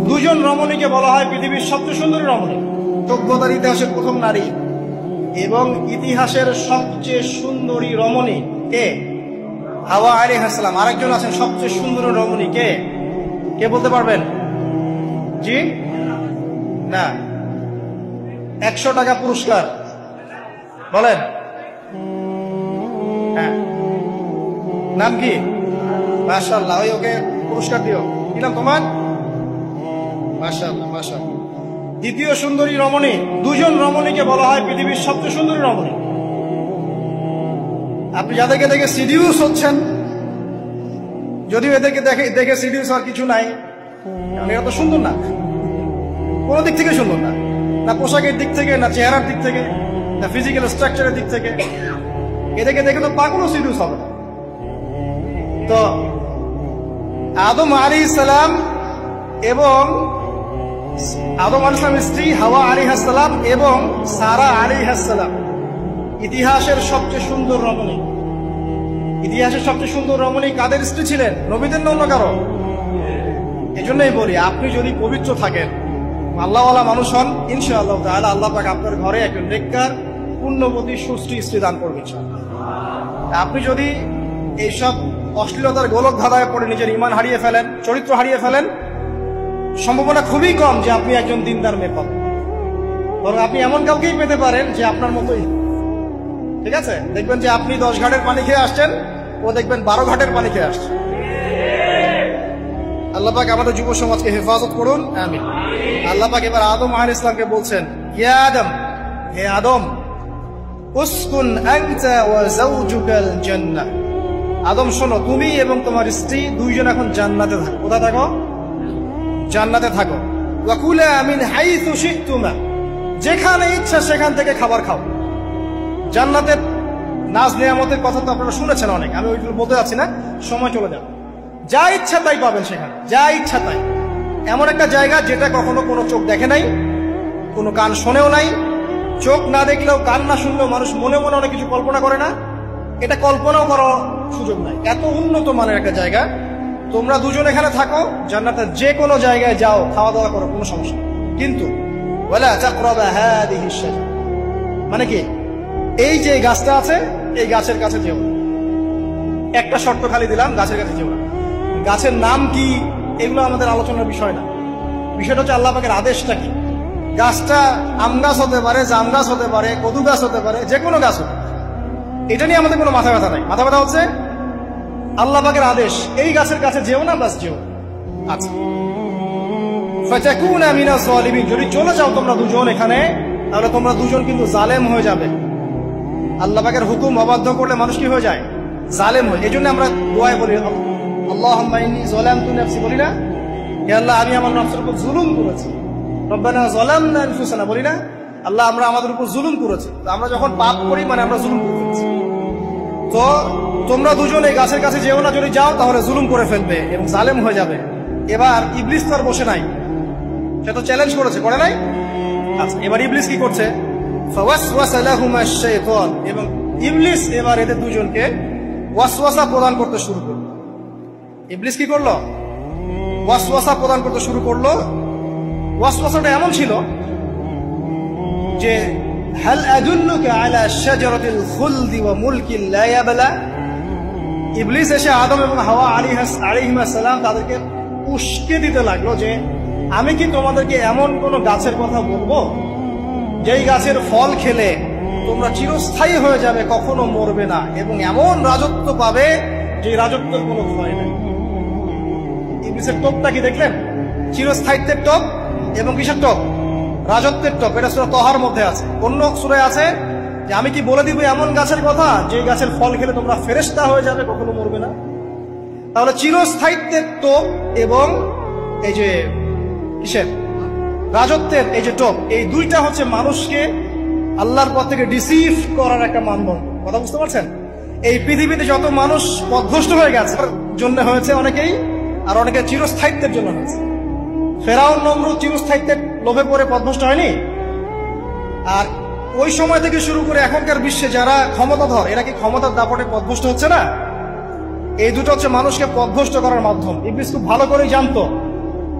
দুজন রমণীকে বলা হয় পৃথিবীর সবচেয়ে সুন্দরী রমণী। সভ্যতার ইতিহাসের প্রথম নারী এবং ইতিহাসের সবচেয়ে সুন্দরী রমণী কে? হাওয়া আলাইহিস সালাম। আরেকজন আছেন সবচেয়ে সুন্দরী রমণী কে? কে বলতে পারবেন? জি না। 100 টাকা পুরস্কার বলেন। হ্যাঁ, নাম কি? মাশাআল্লাহ, ওই ওকে পুরস্কার দিও। কি নাম তোমার? মাশাআল্লাহ মাশাআল্লাহ। দ্বিতীয় সুন্দরী রমণী, দুজন রমণীকে বলা হয় পৃথিবীর সবচেয়ে সুন্দরী রমণী। আপনি যাদেরকে দেখে সিডিউস হচ্ছেন, যদিও এদেরকে দেখে সিডিউস আর কিছু নাই, কারণ এরা তো সুন্দর না, কোনো দিক থেকে সুন্দর না, না পোশাকের দিক থেকে, না চেহারার দিক থেকে, না ফিজিক্যাল স্ট্রাকচারের দিক থেকে। এদেরকে দেখে তো পাগলও সিডিউস হবে। তো আদম আলাইহিস সালাম এবং আদম আলাইহিস সালামের স্ত্রী হাওয়া আলাইহিস সালাম এবং সারা আলাইহিস সালাম ইতিহাসের সবচেয়ে সুন্দর রমণী। ইতিহাসের সবচেয়ে সুন্দর রমণী কাদের স্ত্রী ছিলেন? নবীদের না অন্য কারো? এজন্যই বলি, আপনি যদি পবিত্র থাকেন, আল্লাহওয়ালা মানুষ হন, ইনশাআল্লাহ তাআলা আল্লাহ পাক আপনার ঘরে একজন নেককার পুণ্যবতী সুষ্ঠী স্ত্রী দান করবে। আপনি যদি এইসব অশ্লীলতার গোলক ধাঁধায় পড়ে নিজের ঈমান হারিয়ে ফেলেন, চরিত্র হারিয়ে ফেলেন, সম্ভাবনা খুবই কম যে আপনি একজন দিনদার মেয়ে পাবেন। বরং আপনি এমন কাউকেই পেতে পারেন যে আপনার মতোই। ঠিক আছে, দেখবেন যে আপনি 10 ঘাটের পানি খেয়ে আসছেন, ও দেখবেন 12 ঘাটের পানি খেয়ে আসছে। আল্লাহ পাক আমাদের যুব সমাজকে হেফাজত করুন, আমিন। আল্লাহ পাক এবার আদম আলাইহিস সালামকে বলছেন, ইয়া আদম, হে আদম, উসকুন আনতা ওয়া যাওজুকাল জান্নাহ। আদম শোনো, তুমি এবং তোমার স্ত্রী দুইজন এখন জান্নাতে থাকো। কোথায় থাকো? জান্নাতে থাকো। ওয়া কুলা মিন হাইথু শি'তুমা, যেখানে ইচ্ছা সেখান থেকে খাবার খাও। জান্নাতের নাজ নিয়ামতের কথা তো আপনারা শুনেছেন অনেক, আমি ওইগুলো বলতে যাচ্ছি না, সময় চলে যাবে। যা ইচ্ছা তাই পাবেন সেখানে, যা ইচ্ছা তাই। এমন একটা জায়গা যেটা কখনো কোনো চোখ দেখে নাই, কোনো কান শোনেও নাই। চোখ না দেখলেও, কান না শুনলেও মানুষ মনে মনে অনেক কিছু কল্পনা করে না, এটা কল্পনাও করার সুযোগ নাই। এত উন্নত মানের একটা জায়গা। তোমরা দুজন এখানে থাকো, জান্নাতের যে কোনো জায়গায় যাও, খাওয়া দাওয়া করো, কোনো সমস্যা। কিন্তু ওয়ালা তাকরাবা হাদিহি শাজারা, মানে কি, এই যে গাছটা আছে, এই গাছের কাছে যেও। একটা শর্ত খালি দিলাম, গাছের কাছে যেও না। গাছের নাম কি এগুলো আমাদের আলোচনার বিষয় না। বিষয়টা হচ্ছে আল্লাহ পাকের আদেশটা কি। গাছটা আম গাছ হতে পারে, জাম গাছ হতে পারে, কদু গাছ হতে পারে, যে কোনো গাছ হতে পারে। এটা নিয়ে আমাদের কোনো মাথা ব্যথা নাই। মাথা ব্যথা হচ্ছে আল্লাহ পাকের আদেশ, এই গাছের কাছে যেও না, বাস যেও। আচ্ছা, ফাতাকুনা মিনাজ জালিমিন, যদি চলে যাও তোমরা দুজন এখানে, তাহলে তোমরা দুজন কিন্তু জালেম হয়ে যাবে। আল্লাহ পাকের হুকুম অবাধ্য করলে মানুষ কি হয়ে যায়? জালেম হয়। এই জন্য আমরা দোয়ায় বলি, আল্লাহুম্মা ইন্নী যালামতু নাফসি, বলি না? হে আল্লাহ, আমি আমার নফসের উপর জুলুম করেছি। রব্বানা যালামনা আনফুসানা, বলি না? আল্লাহ, আমরা আমাদের উপর জুলুম করেছি। তো আমরা যখন পাপ করি, মানে আমরা জুলুম করে ফেলছি। তো তোমরা দুজন এই গাছের কাছে যেও না, যদি যাও তাহলে জুলুম করে ফেলবে এবং জালেম হয়ে যাবে। এবার ইবলিস তো আর বসে নাই, সে তো চ্যালেঞ্জ করেছে, করে নাই? আচ্ছা, এবার ইবলিস কি করছে? ফাওয়াসওয়াসা লাহুমা শাইতান, এবং ইবলিস এবার এদের দুজনকে ওয়াসওয়াসা প্রদান করতে শুরু করলো। ইবলিস কি করলো? ওয়াসওয়াসা প্রদান করতে শুরু করলো। ওয়াসওয়াসাটা এমন ছিল যে, হাল আদুল্লুকা আলা শাজারাতিল খুলদি ওয়া মুলকিন লা ইয়াবলা। ইবলিস এসে আদম এবং হাওয়া আলাইহিস সালাম তাদেরকে উস্কে দিতে লাগলো যে, আমি কি তোমাদেরকে এমন কোন গাছের কথা বলবো যেই গাছের ফল খেলে তোমরা চিরস্থায়ী হয়ে যাবে, কখনো মরবে না, এবং এমন রাজত্ব পাবে যে রাজত্বের কোনো ভয় নেই। ইবলিসের টোপটা কি দেখলেন? চিরস্থায়িত্বের টোপ এবং কিসের টোপ? রাজত্বের টোপ। এটা সূরা তহার মধ্যে আছে। অন্য সূরায় আছে যে, আমি কি বলে দিব এমন গাছের কথা যে গাছের ফল খেলে তোমরা ফেরেশতা হয়ে যাবে, কখনো মরবে না। তাহলে চিরস্থায়িত্বের টোপ এবং এই যে কিসের? রাজত্বের এই যে টোপ, এই দুইটা হচ্ছে মানুষকে আল্লাহর পথ থেকে ডিসিভ করার একটা মানদণ্ড। কথা বুঝতে পারছেন? এই পৃথিবীতে যত মানুষ পথভ্রষ্ট হয়ে গেছে জন্য হয়েছে অনেকেই, আর অনেকে চিরস্থায়িত্বের জন্য হয়েছে। ফেরাউন নমরুদ চিরস্থায়িত্বের লোভে পড়ে পথভ্রষ্ট হয়নি? আর ওই সময় থেকে শুরু করে এখনকার বিশ্বে যারা ক্ষমতাধর, এরা কি ক্ষমতার দাপটে পথভ্রষ্ট হচ্ছে না? এই দুটো হচ্ছে মানুষকে পথভ্রষ্ট করার মাধ্যম। ইবলিস খুব ভালো করেই জানতো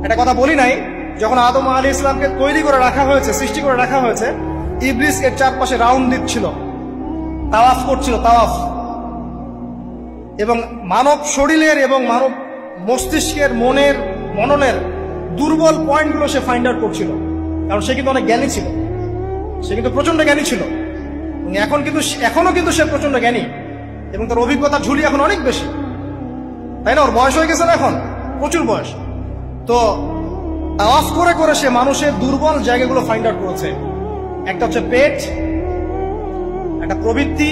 একটা কথা বলি নাই, যখন আদম আলাইহিস সালামকে তৈরি করে রাখা হয়েছে, সৃষ্টি করে রাখা হয়েছে, ইবলিস এর চারপাশে রাউন্ড দিচ্ছিল, তাওয়াফ করছিল, তাওয়াফ। এবং মানব শরীরের এবং মানব মস্তিষ্কের, মননের দুর্বল পয়েন্টগুলো সে ফাইন্ড আউট করছিল। কারণ সে কিন্তু অনেক জ্ঞানী ছিল, সে কিন্তু প্রচন্ড জ্ঞানী ছিল। এখনো কিন্তু সে প্রচন্ড জ্ঞানী, এবং তার অভিজ্ঞতার ঝুলি এখন অনেক বেশি, তাই না? ওর বয়স হয়ে গেছে না, এখন প্রচুর বয়স। তো তাওয়াফ করে করে সে মানুষের দুর্বল জায়গাগুলো ফাইন্ড আউট করেছে। একটা হচ্ছে পেট, একটা প্রবৃত্তি,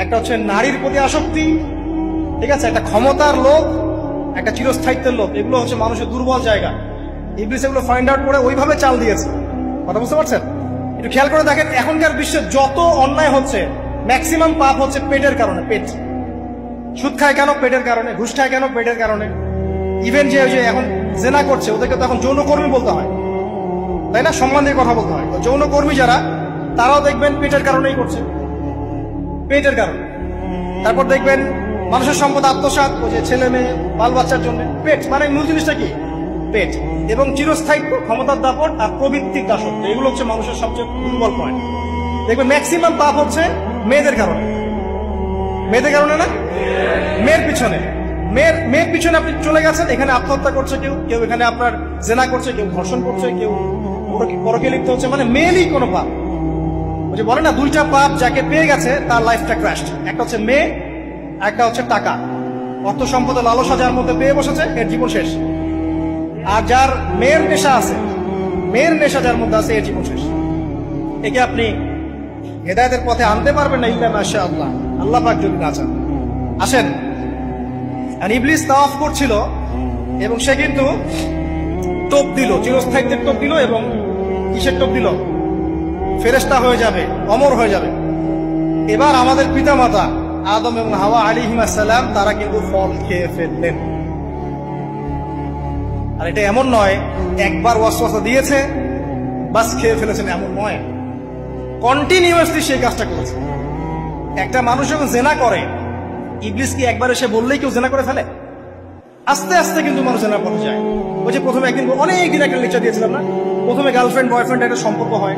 একটা হচ্ছে নারীর প্রতি আসক্তি, ঠিক আছে, একটা ক্ষমতার লোভ, একটা চিরস্থায়িত্বের লোভ। এগুলো হচ্ছে মানুষের দুর্বল জায়গা। ইবলিস এগুলো ফাইন্ড আউট করে ওইভাবে চাল দিয়েছে। কথা বুঝতে পারছেন? একটু খেয়াল করে দেখেন, এখনকার বিশ্বে যত অন্যায় হচ্ছে, ম্যাক্সিমাম পাপ হচ্ছে পেটের কারণে। পেট। সুদ খায় কেন? পেটের কারণে। ঘুষ খায় কেন? পেটের কারণে। ইভেন যে এখন জেনা করছে, ওদেরকে তো এখন যৌনকর্মী বলতে হয়, তাই না? সম্মান দিয়ে কথা বলতে হয়। যৌনকর্মী যারা, তারাও দেখবেন পেটের কারণেই করছে, পেটের কারণে। তারপর দেখবেন মানুষের সম্পদ আত্মসাৎ, ওই যে ছেলে মেয়ে বাল বাচ্চার জন্য। পেট মানে মূল জিনিসটা কি? পেট। এবং চিরস্থায়িত্ব, ক্ষমতার দাপট আর প্রবৃত্তির দাসত্ব, এগুলো হচ্ছে মানুষের সবচেয়ে দুর্বল পয়েন্ট। দেখবেন ম্যাক্সিমাম পাপ হচ্ছে মেয়েদের কারণে। মেয়েদের কারণে না? মেয়ের পিছনে। মেয়ের পিছনে আপনি চলে গেছেন, এখানে আত্মহত্যা করছে কেউ, কেউ এখানে আপনার জেনা করছে, কেউ ধর্ষণ করছে, কেউ পরকে লিপ্ত হচ্ছে। মানে মেয়েরই কোনো পাপ। ওই যে বলে না, দুইটা পাপ যাকে পেয়ে গেছে তার লাইফটা ক্র্যাশড। একটা হচ্ছে মেয়ে, একটা হচ্ছে টাকা। অর্থ সম্পদ লালসা যার মধ্যে পেয়ে বসেছে, এর জীবন শেষ। আর যার মেয়ের নেশা আছে, মেয়ের নেশা যার মধ্যে আছে, এর জীবন শেষ। একে আপনি হেদায়েতের পথে আনতে পারবেন না, ইল্লা মাশাআল্লাহ, আল্লাহ পাক যদি না চান। আসেন, আর ইবলিস তাওয়াফ করছিল এবং সে কিন্তু টোপ দিল, চিরস্থায়িত্বের টোপ দিল। এবং কিসের টোপ দিল? ফেরেশতা হয়ে যাবে, অমর হয়ে যাবে। এবার আমাদের পিতামাতা আদম এবং হাওয়া আলাইহিস সালাম, তারা কিন্তু ফল খেয়ে ফেললেন। আর এটা এমন নয় একবার ওয়াসওয়াসা দিয়েছে বাস খেয়ে ফেলেছেন, এমন নয়। কন্টিনিউয়াসলি সেই কাজটা করেছে। একটা মানুষ যখন জেনা করে, ইবলিস কি একবার এসে বললেই কেউ জেনা করে ফেলে? আস্তে আস্তে কিন্তু মানুষ জেনার পথে যায়। ওই যে প্রথমে একদিন, অনেকদিন একটা লেকচার দিয়েছিলাম না, প্রথমে গার্লফ্রেন্ড বয়ফ্রেন্ড একটা সম্পর্ক হয়,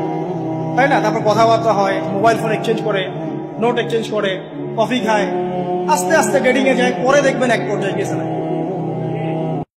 তাই না? তারপর কথাবার্তা হয়, মোবাইল ফোন এক্সচেঞ্জ করে, নোট এক্সচেঞ্জ করে, কফি খায়, আস্তে আস্তে ডেটিং এ যায়, পরে দেখবেন এক পর্যায়ে গেছে না।